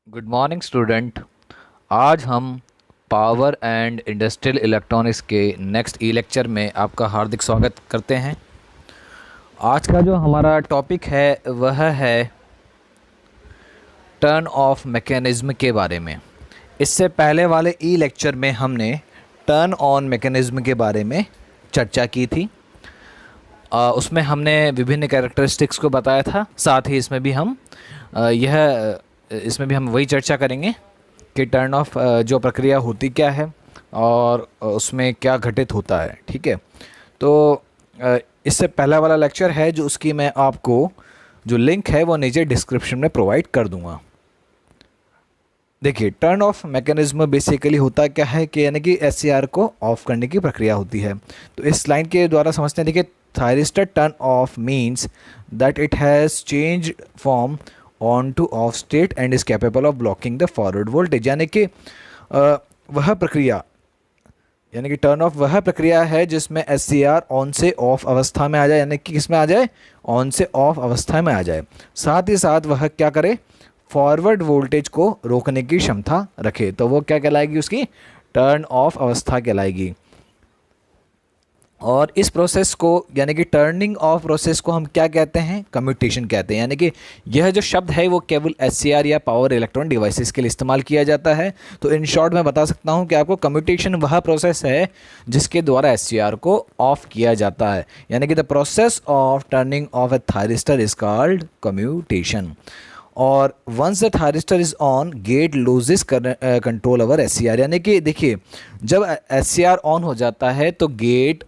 Good morning student. आज हम power and industrial electronics के नेक्स्ट ई लेक्चर में आपका हार्दिक स्वागत करते हैं। आज का जो हमारा टॉपिक है वह है टर्न ऑफ मैकेनिज़्म के बारे में। इससे पहले वाले ई लेक्चर में हमने टर्न ऑन मैकेनिज़्म के बारे में चर्चा की थी। उसमें हमने विभिन्न कैरेक्टरिस्टिक्स को बताया था। साथ ही इसमें भी हम वही चर्चा करेंगे कि टर्न ऑफ जो प्रक्रिया होती क्या है और उसमें क्या घटित होता है। ठीक है, तो इससे पहला वाला लेक्चर है जो उसकी मैं आपको जो लिंक है वो नीचे डिस्क्रिप्शन में प्रोवाइड कर दूंगा। देखिए, टर्न ऑफ मैकेनिज्म बेसिकली होता क्या है कि यानी कि एससीआर को ऑफ करने की प्रक्रिया होती है। तो इस लाइन के द्वारा समझते हैं। देखिए, thyristor turn off means that it has change form on two of state and is capable of blocking the forward voltage. यानी कि वह प्रक्रिया यानी कि टर्न ऑफ वह प्रक्रिया है जिसमें एससीआर ऑन से ऑफ अवस्था में आ जाए, यानी कि किसमें आ जाए, ऑन से ऑफ अवस्था में आ जाए। साथ ही साथ वह क्या करे, फॉरवर्ड वोल्टेज को रोकने की क्षमता रखे। तो वो क्या कहलाएगी, उसकी टर्न ऑफ अवस्था कहलाएगी। और इस प्रोसेस को यानी कि टर्निंग ऑफ प्रोसेस को हम क्या कहते हैं, कम्यूटेशन कहते हैं। यानी कि यह जो शब्द है वो केवल एससीआर या पावर इलेक्ट्रॉनिक डिवाइसेस के लिए इस्तेमाल किया जाता है। तो इन शॉर्ट मैं बता सकता हूं कि आपको कम्यूटेशन वह प्रोसेस है जिसके द्वारा एससीआर को ऑफ किया जाता है। यानी कि the process of turning off a thyristor is called commutation. और once the thyristor is on, gate loses control over SCR. यानी कि देखिए, जब एससीआर ऑन हो जाता है तो गेट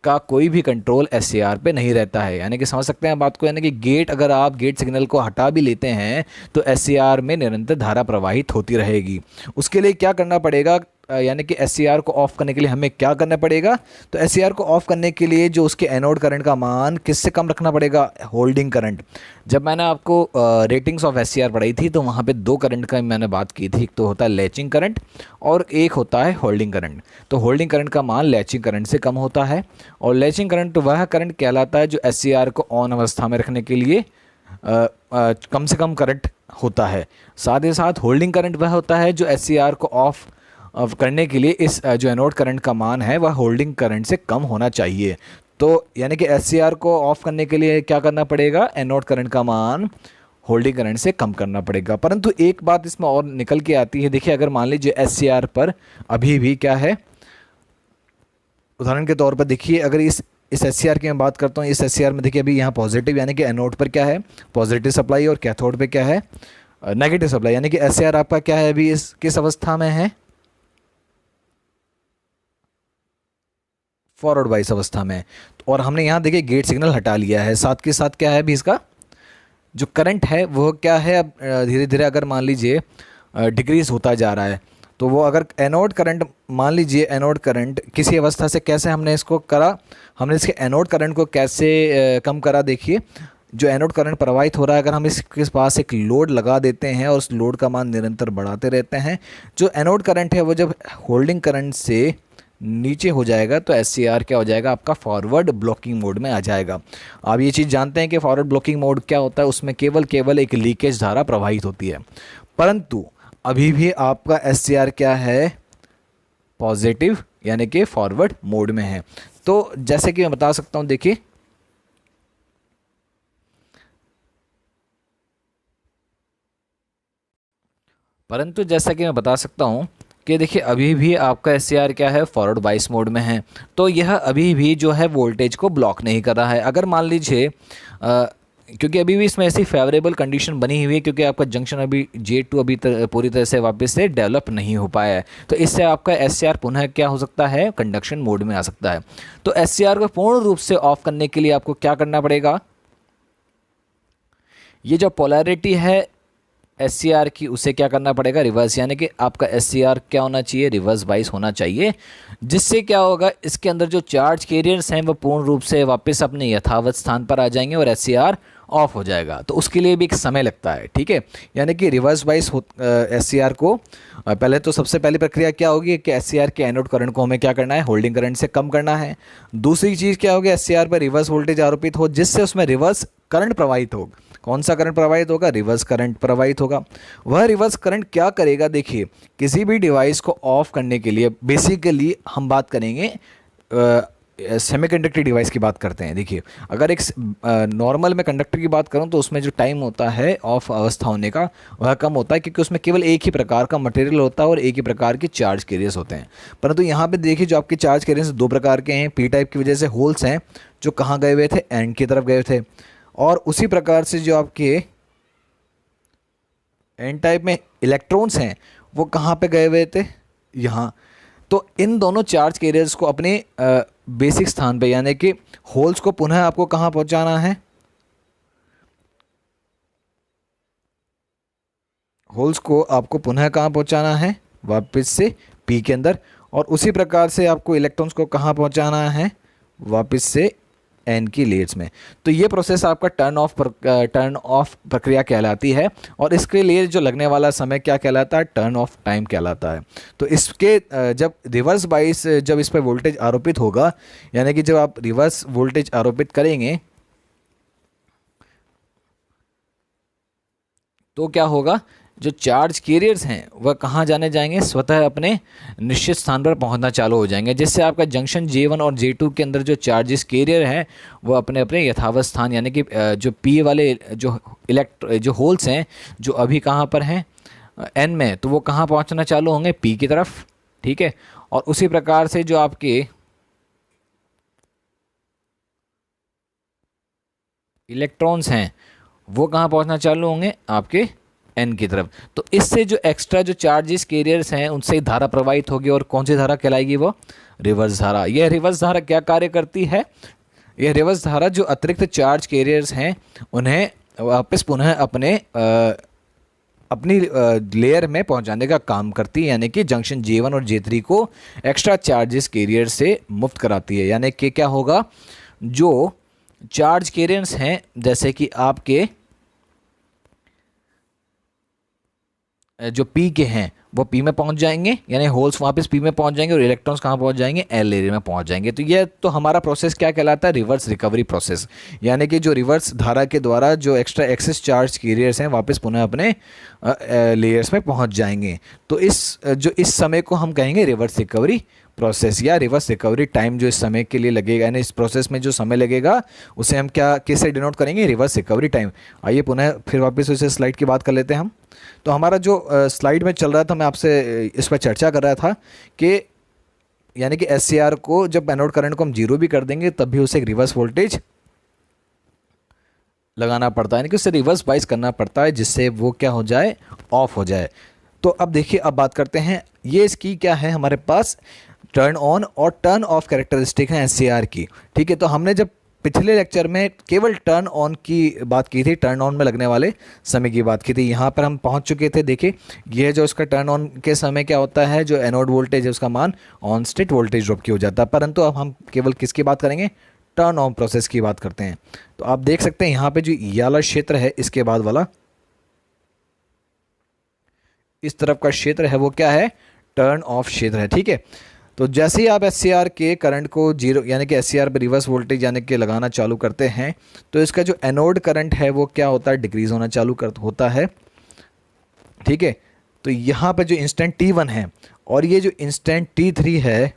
का कोई भी कंट्रोल एससीआर पे नहीं रहता है। यानी कि समझ सकते हैं बात को। यानी कि अगर आप गेट सिग्नल को हटा भी लेते हैं तो एससीआर में निरंतर धारा प्रवाहित होती रहेगी। उसके लिए क्या करना पड़ेगा, यानी कि एससीआर को ऑफ करने के लिए हमें क्या करना पड़ेगा, तो एससीआर को ऑफ करने के लिए जो उसके एनोड करंट का मान किससे कम रखना पड़ेगा, होल्डिंग करंट। जब मैंने आपको रेटिंग्स ऑफ एससीआर पढ़ाई थी तो वहाँ पे दो करंट का मैंने बात की थी। एक तो होता है लैचिंग करंट और एक होता है होल्डिंग करंट। तो होल्डिंग करंट का मान लैचिंग करंट से कम होता है और लैचिंग करंट वह करंट कहलाता है जो एससीआर को ऑन अवस्था में रखने के लिए कम से कम करंट होता है। साथ ही साथ होल्डिंग करंट वह होता है जो एससीआर को ऑफ करने के लिए इस जो एनोड करंट का मान है वह होल्डिंग करंट से कम होना चाहिए। तो यानी कि एससीआर को ऑफ करने के लिए क्या करना पड़ेगा, एनोड करंट का मान होल्डिंग करंट से कम करना पड़ेगा। परंतु एक बात इसमें और निकल के आती है। देखिए, अगर मान लीजिए एससीआर पर अभी भी क्या है, उदाहरण के तौर पर देखिए, अगर इस एससीआर की मैं बात करता हूँ, इस एससीआर में देखिए अभी यहाँ पॉजिटिव यानी कि एनोड पर क्या है, पॉजिटिव सप्लाई और कैथोड पे क्या है, नेगेटिव सप्लाई। यानी कि एससीआर आपका क्या है, अभी इस किस अवस्था में है, फॉरवर्ड वाइस अवस्था में। और हमने यहाँ देखिए गेट सिग्नल हटा लिया है। साथ के साथ क्या है, अभी इसका जो करंट है वो क्या है, अब धीरे धीरे अगर मान लीजिए डिक्रीज होता जा रहा है। तो वो अगर एनोड करंट, मान लीजिए एनोड करंट किसी अवस्था से कैसे हमने इसको करा, हमने इसके एनोड करंट को कैसे कम करा। देखिए, जो एनोड करंट प्रवाहित हो रहा है, अगर हम इसके पास एक लोड लगा देते हैं और उस लोड का मान निरंतर बढ़ाते रहते हैं, जो एनोड करंट है वो जब होल्डिंग करंट से नीचे हो जाएगा तो एससीआर क्या हो जाएगा, आपका फॉरवर्ड ब्लॉकिंग मोड में आ जाएगा। आप ये चीज़ जानते हैं कि फॉरवर्ड ब्लॉकिंग मोड क्या होता है, उसमें केवल एक लीकेज धारा प्रवाहित होती है। परंतु अभी भी आपका एससीआर क्या है, पॉजिटिव यानी कि फॉरवर्ड मोड में है। तो जैसे कि मैं बता सकता हूं, देखिए परंतु जैसा कि मैं बता सकता हूं कि देखिए अभी भी आपका एससीआर क्या है, फॉरवर्ड बाइस मोड में है। तो यह अभी भी जो है वोल्टेज को ब्लॉक नहीं कर रहा है। अगर मान लीजिए क्योंकि अभी भी इसमें ऐसी फेवरेबल कंडीशन बनी हुई है, क्योंकि आपका जंक्शन अभी J2 अभी पूरी तरह से वापस से डेवलप नहीं हो पाया है। तो इससे आपका एससीआर पुनः क्या हो सकता है, कंडक्शन मोड में आ सकता है। तो एससीआर को पूर्ण रूप से ऑफ करने के लिए आपको क्या करना पड़ेगा, ये जो पोलैरिटी है एससीआर की उसे क्या करना पड़ेगा, रिवर्स। यानी कि आपका एससीआर क्या होना चाहिए, रिवर्स बाइस होना चाहिए। जिससे क्या होगा, इसके अंदर जो चार्ज कैरियर्स हैं वो पूर्ण रूप से वापस अपने यथावत स्थान पर आ जाएंगे और एससीआर ऑफ हो जाएगा। तो उसके लिए भी एक समय लगता है, ठीक है। यानी कि रिवर्स बाइस SCR को पहले तो सबसे पहली प्रक्रिया क्या होगी कि SCR के एनोड करंट को हमें क्या करना है, होल्डिंग करंट से कम करना है। दूसरी चीज़ क्या होगी, SCR पर रिवर्स वोल्टेज आरोपित हो जिससे उसमें रिवर्स करंट प्रवाहित हो। कौन सा करंट प्रवाहित होगा, रिवर्स करंट प्रवाहित होगा। वह रिवर्स करंट क्या करेगा, देखिए किसी भी डिवाइस को ऑफ करने के लिए बेसिकली हम बात करेंगे सेमीकंडक्टर डिवाइस की बात करते हैं। देखिए अगर एक नॉर्मल में कंडक्टर की बात करूं तो उसमें जो टाइम होता है ऑफ अवस्था होने का वह कम होता है, क्योंकि उसमें केवल एक ही प्रकार का मटेरियल होता है और एक ही प्रकार के चार्ज कैरियर्स होते हैं। परंतु यहाँ पे देखिए जो आपके चार्ज कैरियर्स दो प्रकार के हैं। पी टाइप की वजह से होल्स हैं जो कहाँ गए हुए थे, एंड की तरफ गए थे, और उसी प्रकार से जो आपके एन टाइप में इलेक्ट्रॉन्स हैं वो कहाँ पे गए हुए थे, यहाँ। तो इन दोनों चार्ज कैरियर्स को अपने बेसिक स्थान पे यानी कि होल्स को पुनः आपको कहाँ पहुँचाना है, होल्स को आपको पुनः कहाँ पहुँचाना है, वापस से पी के अंदर। और उसी प्रकार से आपको इलेक्ट्रॉन्स को कहाँ पहुँचाना है, वापस से एन की लेयर्स में। तो ये प्रोसेस आपका टर्न ऑफ प्रक्रिया कहलाती है, और इसके लिए जो लगने वाला समय क्या कहलाता है, टर्न ऑफ टाइम कहलाता है। तो इसके जब रिवर्स बाइस जब इस पर वोल्टेज आरोपित होगा, यानी कि जब आप रिवर्स वोल्टेज आरोपित करेंगे तो क्या होगा, जो चार्ज कैरियर्स हैं वह कहाँ जाने जाएंगे, स्वतः अपने निश्चित स्थान पर पहुंचना चालू हो जाएंगे, जिससे आपका जंक्शन J1 और J2 के अंदर जो चार्जेस कैरियर हैं वो अपने अपने यथावत स्थान यानी कि जो P वाले जो होल्स हैं जो अभी कहाँ पर हैं N में, तो वो कहाँ पहुँचना चालू होंगे, P की तरफ, ठीक है। और उसी प्रकार से जो आपके इलेक्ट्रॉन्स हैं वो कहाँ पहुँचना चालू होंगे, आपके एन की तरफ। तो इससे जो एक्स्ट्रा जो चार्जेस कैरियर्स हैं उनसे धारा प्रवाहित होगी, और कौन सी धारा कहलाएगी, वो रिवर्स धारा। यह रिवर्स धारा क्या कार्य करती है, यह रिवर्स धारा जो अतिरिक्त चार्ज कैरियर्स हैं उन्हें वापस पुनः अपनी लेयर में पहुंचाने का काम करती है, यानी कि जंक्शन J1 और J3 को एक्स्ट्रा चार्जेस कैरियर से मुक्त कराती है। यानी कि क्या होगा, जो चार्ज कैरियर्स हैं जैसे कि आपके जो P के हैं वो P में पहुंच जाएंगे, यानी होल्स वापस P में पहुंच जाएंगे, और इलेक्ट्रॉन्स कहाँ पहुंच जाएंगे, L एरिया में पहुंच जाएंगे। तो ये तो हमारा प्रोसेस क्या कहलाता है, रिवर्स रिकवरी प्रोसेस। यानी कि जो रिवर्स धारा के द्वारा जो एक्स्ट्रा एक्सेस चार्ज कैरियर्स हैं वापस पुनः अपने लेयर्स में पहुंच जाएंगे। तो इस समय को हम कहेंगे रिवर्स रिकवरी प्रोसेस या रिवर्स रिकवरी टाइम। जो इस समय के लिए लगेगा, यानी इस प्रोसेस में जो समय लगेगा उसे हम क्या किससे डिनोट करेंगे, रिवर्स रिकवरी टाइम। आइए पुनः फिर वापस उसे स्लाइड की बात कर लेते हैं हम। तो हमारा जो स्लाइड में चल रहा था, मैं आपसे इस पर चर्चा कर रहा था कि यानी कि SCR को जब एनोड करंट को हम जीरो भी कर देंगे तब भी उसे एक रिवर्स वोल्टेज लगाना पड़ता है, यानी कि उसे रिवर्स बाइस करना पड़ता है जिससे वो क्या हो जाए, ऑफ हो जाए। तो अब देखिए, अब बात करते हैं ये इसकी क्या है, हमारे पास टर्न ऑन और टर्न ऑफ कैरेक्टरिस्टिक है SCR की, ठीक है। तो हमने जब पिछले लेक्चर में केवल टर्न ऑन की बात की थी, टर्न ऑन में लगने वाले समय की बात की थी, यहाँ पर हम पहुँच चुके थे। देखिए ये जो इसका टर्न ऑन के समय क्या होता है, जो एनोड वोल्टेज है उसका मान ऑन स्टेट वोल्टेज ड्रॉप की हो जाता है। परंतु अब हम केवल किसकी बात करेंगे, टर्न ऑन प्रोसेस की बात करते हैं। तो आप देख सकते हैं यहाँ पे जो ये वाला क्षेत्र है, इसके बाद वाला इस तरफ का क्षेत्र है वो क्या है, टर्न ऑफ क्षेत्र है, ठीक है। तो जैसे ही आप SCR के करंट को जीरो यानी कि SCR पर रिवर्स वोल्टेज यानी कि लगाना चालू करते हैं तो इसका जो एनोड करंट है वो क्या होता है, डिक्रीज होना चालू होता है, ठीक है। तो यहाँ पे जो इंस्टेंट T1 है और ये जो इंस्टेंट T3 है,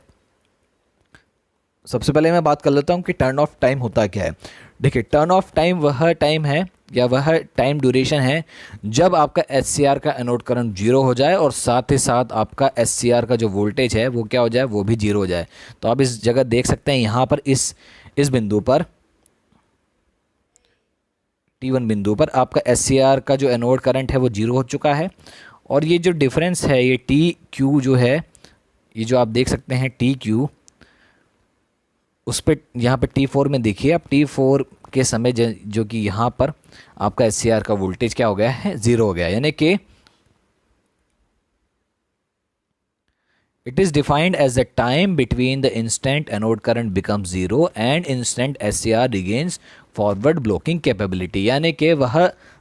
सबसे पहले मैं बात कर लेता हूँ कि टर्न ऑफ टाइम होता क्या है। देखिए टर्न ऑफ टाइम वह टाइम है या वह टाइम ड्यूरेशन है जब आपका SCR का एनोड करंट जीरो हो जाए और साथ ही साथ आपका SCR का जो वोल्टेज है वो क्या हो जाए, वो भी जीरो हो जाए। तो आप इस जगह देख सकते हैं यहाँ पर इस बिंदु पर T1 बिंदु पर आपका SCR का जो एनोड करंट है वो जीरो हो चुका है, और ये जो डिफरेंस है ये TQ जो है, ये जो आप देख सकते हैं TQ, उस पर यहाँ पे T4 में देखिए आप, T4 के समय जो कि यहाँ पर आपका SCR का वोल्टेज क्या हो गया है, ज़ीरो हो गया। यानी कि it is defined as the time between the instant anode current becomes zero and instant S regains forward blocking capability, यानी कि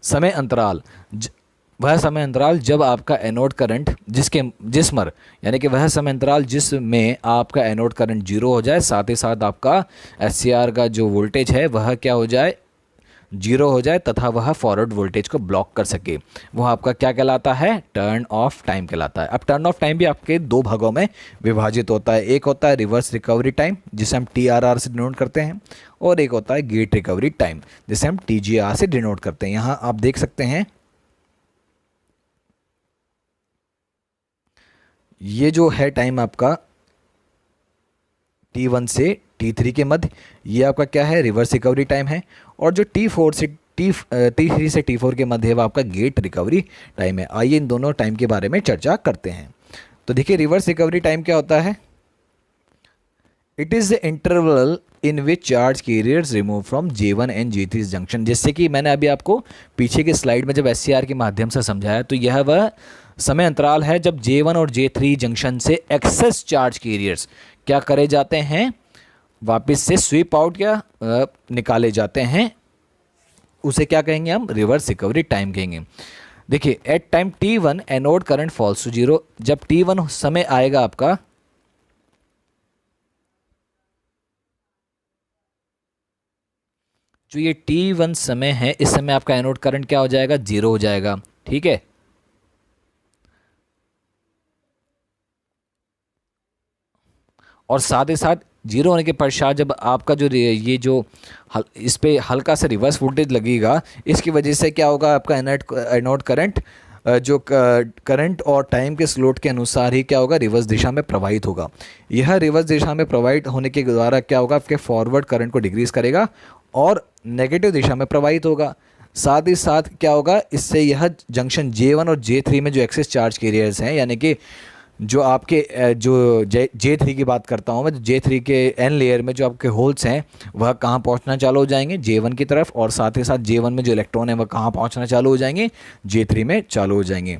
समय अंतराल वह समय अंतराल जब आपका एनोड करंट जिसमर यानी कि वह समय अंतराल जिसमें आपका एनोड करंट जीरो हो जाए, साथ ही साथ आपका एस का जो वोल्टेज है वह क्या हो जाए, जीरो हो जाए, तथा वह फॉरवर्ड वोल्टेज को ब्लॉक कर सके, वह आपका क्या कहलाता है, टर्न ऑफ टाइम कहलाता है। अब टर्न ऑफ टाइम भी आपके दो भागों में विभाजित होता है, एक होता है रिवर्स रिकवरी टाइम जिसे हम TRR से डिनोट करते हैं, और एक होता है गेट रिकवरी टाइम जिसे हम TGR से डिनोट करते हैं। यहाँ आप देख सकते हैं ये जो है टाइम आपका T1 से T3 के मध्य, ये आपका क्या है, रिवर्स रिकवरी टाइम है, और जो T3 से T4 के मध्य है वो आपका गेट रिकवरी टाइम है। आइए इन दोनों टाइम के बारे में चर्चा करते हैं। तो देखिए रिवर्स रिकवरी टाइम क्या होता है, it is the interval in which charge carriers remove from J1 and J3 junction. जैसे कि मैंने अभी आपको पीछे की स्लाइड में जब SCR के माध्यम से समझाया, तो यह वह समय अंतराल है जब J1 और J3 जंक्शन से एक्सेस चार्ज कैरियर्स क्या करे जाते हैं, वापस से स्वीप आउट या निकाले जाते हैं, उसे क्या कहेंगे हम, रिवर्स रिकवरी टाइम कहेंगे। देखिए at time T1 anode current falls to zero, जब T1 समय आएगा आपका, जो ये T1 समय है, इस समय आपका एनोड करंट क्या हो जाएगा, जीरो हो जाएगा, ठीक है। और साथ ही साथ जीरो होने के पश्चात जब आपका जो ये जो इस पे हल्का सा रिवर्स वोल्टेज लगेगा, इसकी वजह से क्या होगा, आपका एनोड करंट जो करंट और टाइम के स्लोट के अनुसार ही क्या होगा, रिवर्स दिशा में प्रवाहित होगा। यह रिवर्स दिशा में प्रवाहित होने के द्वारा क्या होगा, आपके फॉरवर्ड करंट को डिक्रीज करेगा और नेगेटिव दिशा में प्रवाहित होगा। साथ ही साथ क्या होगा, इससे यह जंक्शन J1 और J3 में जो एक्सेस चार्ज कैरियर्स हैं, यानी कि जो आपके जो J3 की बात करता हूँ मैं, J3 के N लेयर में जो आपके होल्स हैं वह कहाँ पहुँचना चालू हो जाएंगे, J1 की तरफ, और साथ ही साथ J1 में जो इलेक्ट्रॉन है वह कहाँ पहुँचना चालू हो जाएंगे, J3 में चालू हो जाएंगे।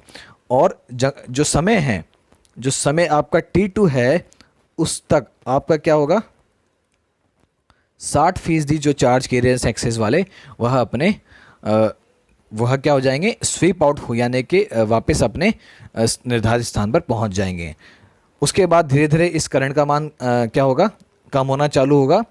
और जो समय है, जो समय आपका T2 है, उस तक आपका क्या होगा, 60% जो चार्ज कैरियर्स एक्सेस वाले वह अपने वह क्या हो जाएंगे, स्वीप आउट हो, यानी कि वापस अपने निर्धारित स्थान पर पहुंच जाएंगे। उसके बाद धीरे धीरे इस करंट का मान क्या होगा, कम होना चालू होगा,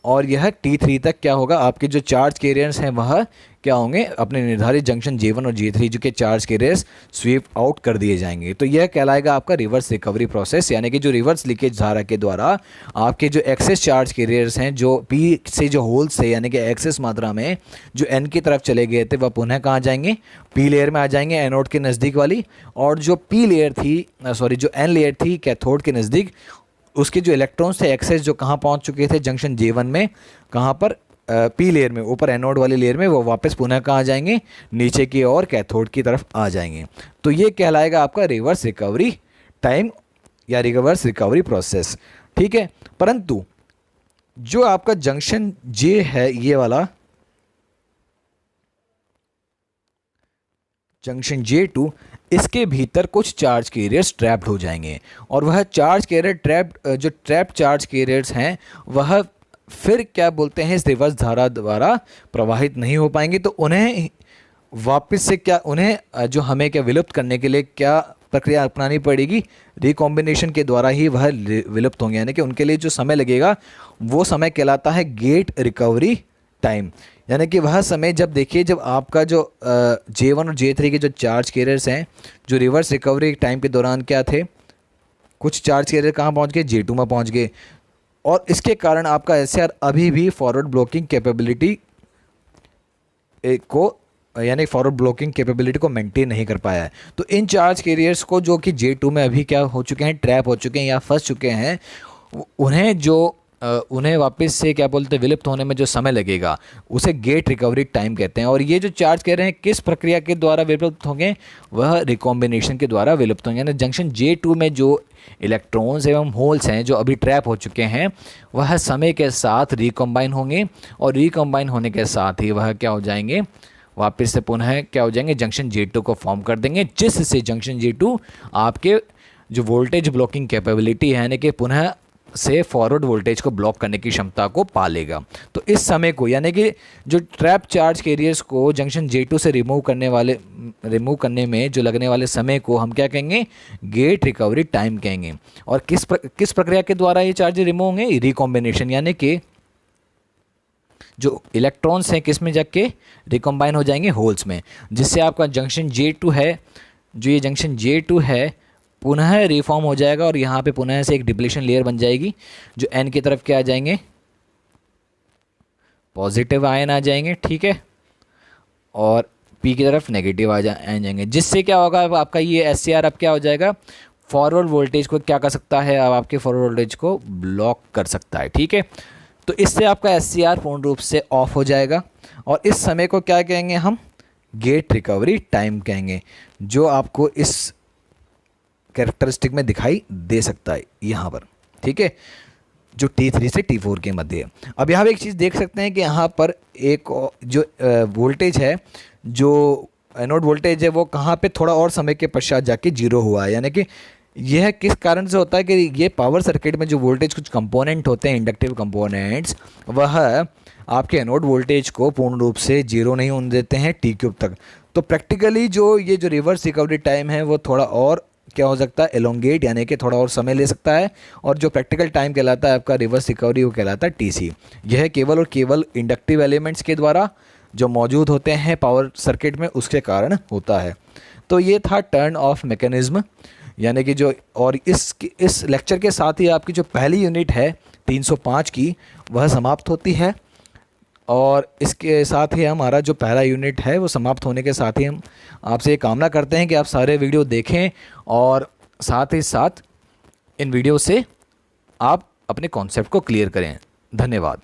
और यह T3 तक क्या होगा, आपके जो चार्ज कैरियर्स हैं वह क्या होंगे, अपने निर्धारित जंक्शन J1 और J3 जो के चार्ज कैरियर्स स्वीप आउट कर दिए जाएंगे। तो यह कहलाएगा आपका रिवर्स रिकवरी प्रोसेस, यानी कि जो रिवर्स लीकेज धारा के द्वारा आपके जो एक्सेस चार्ज कैरियर्स हैं, जो P से जो होल्स थे यानी कि एक्सेस मात्रा में जो N की तरफ चले गए थे, वह पुनः कहाँ जाएंगे, P लेयर में आ जाएंगे, एनोड के नज़दीक वाली, और जो P लेयर थी जो N लेयर थी कैथोड के नज़दीक, उसके जो इलेक्ट्रॉन्स थे एक्सेस जो कहाँ पहुँच चुके थे जंक्शन J1 में, कहाँ पर, P लेयर में, ऊपर एनोड वाली लेयर में, वो वापस पुनः कहाँ जाएंगे, नीचे की ओर कैथोड की तरफ आ जाएंगे। तो ये कहलाएगा आपका रिवर्स रिकवरी टाइम या रिवर्स रिकवरी प्रोसेस, ठीक है। परंतु जो आपका जंक्शन J है, ये वाला जंक्शन J2, इसके भीतर कुछ चार्ज कैरियर्स ट्रैप्ड हो जाएंगे, और वह चार्ज कैरियर जो ट्रैप चार्ज कैरियर्स हैं वह फिर क्या बोलते हैं, इस रिवर्स धारा द्वारा प्रवाहित नहीं हो पाएंगे। तो उन्हें वापस से क्या, उन्हें जो हमें क्या विलुप्त करने के लिए क्या प्रक्रिया अपनानी पड़ेगी, रिकॉम्बिनेशन के द्वारा ही वह विलुप्त होंगे, यानी कि उनके लिए जो समय लगेगा वो समय कहलाता है गेट रिकवरी टाइम। यानी कि वह समय जब देखिए, जब आपका जो J1 और J3 के जो चार्ज कैरियर्स हैं, जो रिवर्स रिकवरी टाइम के दौरान क्या थे, कुछ चार्ज कैरियर कहाँ पहुँच गए, J2 में पहुँच गए, और इसके कारण आपका SCR अभी भी फॉरवर्ड ब्लॉकिंग कैपेबिलिटी को, यानी फॉरवर्ड ब्लॉकिंग कैपेबिलिटी को मेंटेन नहीं कर पाया है। तो इन चार्ज कैरियर्स को जो कि J2 में अभी क्या हो चुके हैं, ट्रैप हो चुके हैं या फंस चुके हैं, उन्हें वापस से क्या बोलते हैं, विलुप्त होने में जो समय लगेगा उसे गेट रिकवरी टाइम कहते हैं। और ये जो चार्ज कह रहे हैं किस प्रक्रिया के द्वारा विलुप्त होंगे, वह रिकॉम्बिनेशन के द्वारा विलुप्त होंगे। यानी जंक्शन J2 में जो इलेक्ट्रॉन्स एवं होल्स हैं जो अभी ट्रैप हो चुके हैं, वह समय के साथ रिकॉम्बाइन होंगे, और रिकॉम्बाइन होने के साथ ही वह क्या हो जाएंगे, वापस से पुनः क्या हो जाएंगे, जंक्शन J2 को फॉर्म कर देंगे, जिससे जंक्शन J2 आपके जो वोल्टेज ब्लॉकिंग कैपेबिलिटी है, यानी कि पुनः से फॉरवर्ड वोल्टेज को ब्लॉक करने की क्षमता को पालेगा। तो इस समय को, यानी कि जो ट्रैप चार्ज कैरियर्स को जंक्शन J2 से रिमूव करने में जो लगने वाले समय को हम क्या कहेंगे, गेट रिकवरी टाइम कहेंगे। और किस प्रक्रिया के द्वारा ये चार्ज रिमूव होंगे, रिकॉम्बिनेशन, यानी कि जो इलेक्ट्रॉन्स हैं किस में जाके रिकॉम्बाइन हो जाएंगे, होल्स में, जिससे आपका जंक्शन J2 है, जो ये जंक्शन J2 है पुनः रिफॉर्म हो जाएगा और यहाँ पे पुनः से एक डिप्लीशन लेयर बन जाएगी, जो N की तरफ क्या आ जाएंगे, पॉजिटिव आयन आ जाएंगे, ठीक है, और P की तरफ नेगेटिव आ जाएंगे, जिससे क्या होगा, अब आपका ये SCR अब क्या हो जाएगा, फॉरवर्ड वोल्टेज को क्या कर सकता है, अब आपके फॉरवर्ड वोल्टेज को ब्लॉक कर सकता है, ठीक है। तो इससे आपका SCR पूर्ण रूप से ऑफ हो जाएगा और इस समय को क्या कहेंगे हम, गेट रिकवरी टाइम कहेंगे, जो आपको इस कैरेक्टरिस्टिक में दिखाई दे सकता है यहाँ पर, ठीक है, जो T3 से T4 के मध्य है। अब यहाँ पे एक चीज़ देख सकते हैं कि यहाँ पर एक जो वोल्टेज है, जो एनोड वोल्टेज है, वो कहाँ पे थोड़ा और समय के पश्चात जाके जीरो हुआ है, यानी कि यह किस कारण से होता है कि ये पावर सर्किट में जो वोल्टेज कुछ कंपोनेंट होते हैं, इंडक्टिव कंपोनेंट्स, वह आपके एनोड वोल्टेज को पूर्ण रूप से जीरो नहीं होने देते हैं T3 तक। तो प्रैक्टिकली जो ये जो रिवर्स रिकवरी टाइम है वो थोड़ा और क्या हो सकता है, एलोंगेट, यानी कि थोड़ा और समय ले सकता है, और जो प्रैक्टिकल टाइम कहलाता है आपका रिवर्स रिकवरी वो कहलाता है TC। यह केवल और केवल इंडक्टिव एलिमेंट्स के द्वारा जो मौजूद होते हैं पावर सर्किट में उसके कारण होता है। तो ये था टर्न ऑफ मैकेनिज्म, यानी कि जो, और इस लेक्चर के साथ ही आपकी जो पहली यूनिट है 305 की वह समाप्त होती है, और इसके साथ ही हमारा जो पहला यूनिट है वो समाप्त होने के साथ ही हम आपसे ये कामना करते हैं कि आप सारे वीडियो देखें और साथ ही साथ इन वीडियो से आप अपने कॉन्सेप्ट को क्लियर करें। धन्यवाद।